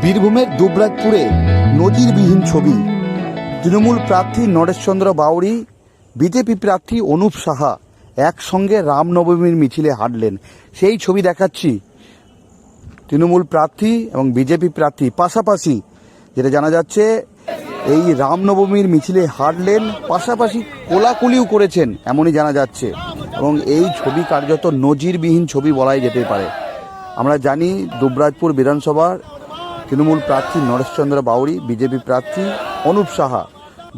বীরভূমের দুবরাজপুরে নজিরবিহীন ছবি। তৃণমূল প্রার্থী নরেশচন্দ্র বাউরি, বিজেপি প্রার্থী অনুপ সাহা একসঙ্গে রামনবমীর মিছিলে হাঁটলেন। সেই ছবি দেখাচ্ছি। তৃণমূল প্রার্থী এবং বিজেপি প্রার্থী পাশাপাশি, যেটা জানা যাচ্ছে এই রামনবমীর মিছিলে হাঁটলেন, পাশাপাশি কোলাকুলিও করেছেন, এমনই জানা যাচ্ছে। এবং এই ছবি কার্যত নজিরবিহীন ছবি বলাই যেতে পারে। আমরা জানি দুবরাজপুর বিধানসভার তৃণমূল প্রার্থী নরেশচন্দ্র বাউরি, বিজেপি প্রার্থী অনুপ সাহা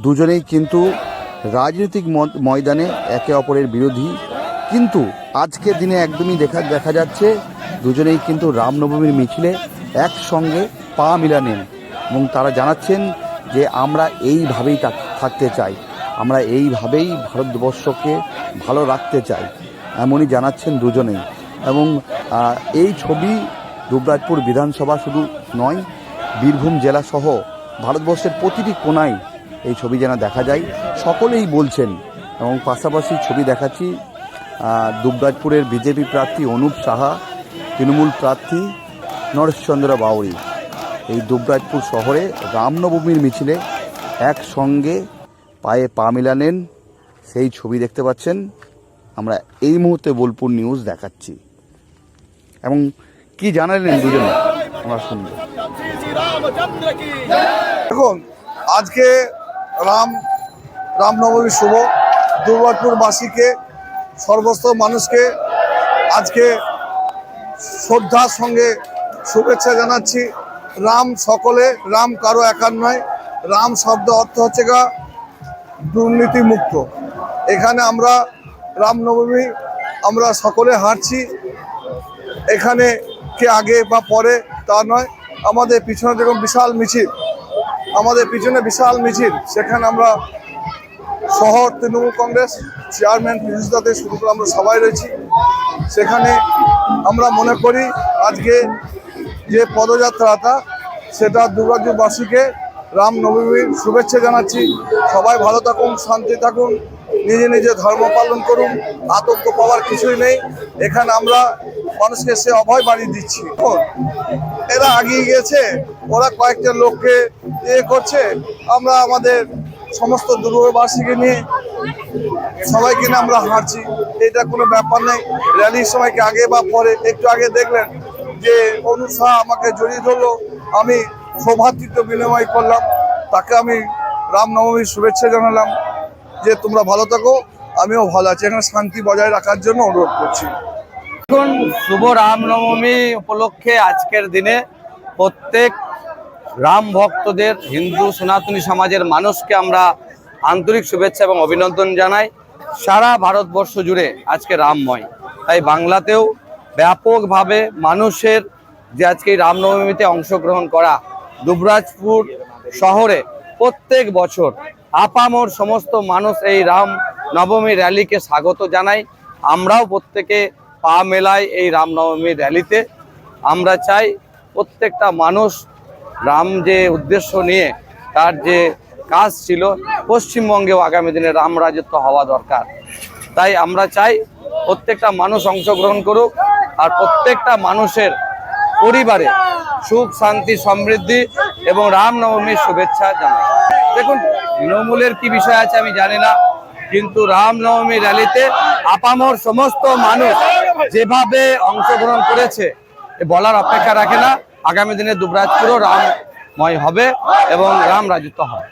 দুজনেই কিন্তু রাজনৈতিক ময়দানে একে অপরের বিরোধী, কিন্তু আজকের দিনে একদমই দেখা যাচ্ছে দুজনেই কিন্তু রামনবমীর মিছিলে একসঙ্গে পা মিলানেন এবং তারা জানাচ্ছেন যে আমরা এইভাবেই থাকতে চাই, আমরা এইভাবেই ভারতবর্ষকে ভালো রাখতে চাই, এমনই জানাচ্ছেন দুজনেই। এবং এই ছবি দুবরাজপুর বিধানসভা শুধু নয়, বীরভূম জেলা সহ ভারতবর্ষের প্রতিটি কোনায় এই ছবি যেন দেখা যায়, সকলেই বলছেন। এবং পাশাপাশি ছবি দেখাচ্ছি দুবরাজপুরের বিজেপি প্রার্থী অনুপ সাহা, তৃণমূল প্রার্থী নরেশচন্দ্র বাউরি এই দুবরাজপুর শহরে রামনবমীর মিছিলে একসঙ্গে পায়ে পা মিলানেন, সেই ছবি দেখতে পাচ্ছেন। আমরা এই মুহূর্তে বোলপুর নিউজ দেখাচ্ছি এবং কি জানালেন দুজনে আমরা শুনব। দেখুন, আজকে রামনবমী শুভ। দুবরাজপুরবাসীকে, সর্বস্ত মানুষকে আজকে শ্রদ্ধার সঙ্গে শুভেচ্ছা জানাচ্ছি। রাম সকলে, রাম কারো একার নয়। রাম শব্দ অর্থ হচ্ছে দুর্নীতি মুক্ত। এখানে আমরা রামনবমী আমরা সকলে হাঁটছি। এখানে কে আগে বা পরে তা নয়, আমাদের পিছনে যেরকম বিশাল মিছিল, সেখানে আমরা শহর তৃণমূল কংগ্রেস চেয়ারম্যান ফিরোজদাতে শুরু করে আমরা সবাই রয়েছি। সেখানে আমরা মনে করি আজকে যে পদযাত্রাটা, সেটা দুবরাজপুরবাসীকে রামনবমীর শুভেচ্ছা জানাচ্ছি। সবাই ভালো থাকুন, শান্তি থাকুন, নিজে নিজে ধর্ম পালন করুন, আতঙ্ক পাওয়ার কিছুই নেই। এখানে আমরা মানুষকে সে অভয় বাড়িয়ে দিচ্ছি। এরা আগিয়ে গেছে, ওরা কয়েকটা লোককে করছে, আমরা আমাদের সমস্ত দুর্গবাসীকে নিয়ে সবাইকে নিয়ে আমরা হাঁটছি। এটা কোনো ব্যাপার নেই। র্যালির সময়কে আগে বা পরে, একটু আগে দেখলেন যে অনুপ সাহা আমাকে জড়িয়ে ধরলো, আমি সৌভাতৃত্ব বিনিময় করলাম, তাকে আমি রামনবমীর শুভেচ্ছা জানালাম যে তোমরা ভালো থাকো, আমিও ভালো আছি। এখানে শান্তি বজায় রাখার জন্য অনুরোধ করছি। এখন শুভ রামনবমী উপলক্ষে আজকের দিনে প্রত্যেক রাম ভক্তদের, হিন্দু সনাতনী সমাজের মানুষকে আমরা আন্তরিক শুভেচ্ছা এবং অভিনন্দন জানাই। সারা ভারতবর্ষ জুড়ে আজকে রামময়, তাই বাংলাতেও ব্যাপকভাবে মানুষের যে আজকে রামনবমীতে অংশগ্রহণ করা, দুবরাজপুর শহরে প্রত্যেক বছর আপামর সমস্ত মানুষ এই রাম নবমী র্যালিকে স্বাগত জানাই। আমরাও প্রত্যেকে পা মেলাই এই রামনবমীর র্যালিতে। আমরা চাই প্রত্যেকটা মানুষ রাম যে উদ্দেশ্য নিয়ে তার যে কাজ ছিল, পশ্চিমবঙ্গেও আগামী দিনে রাম রাজত্ব হওয়া দরকার। তাই আমরা চাই প্রত্যেকটা মানুষ অংশগ্রহণ করুক, আর প্রত্যেকটা মানুষের পরিবারে সুখ, শান্তি, সমৃদ্ধি এবং রামনবমীর শুভেচ্ছা জানাই। দেখুন, তৃণমূলের কি বিষয় আছে আমি জানি না, কিন্তু রামনবমী র্যালিতে আপামর সমস্ত মানুষ যেভাবে অংশগ্রহণ করেছে বলার অপেক্ষা রাখে না। আগামী দিনে দুবরাজপুরও রামময় হবে এবং রাম রাজত্ব হবে।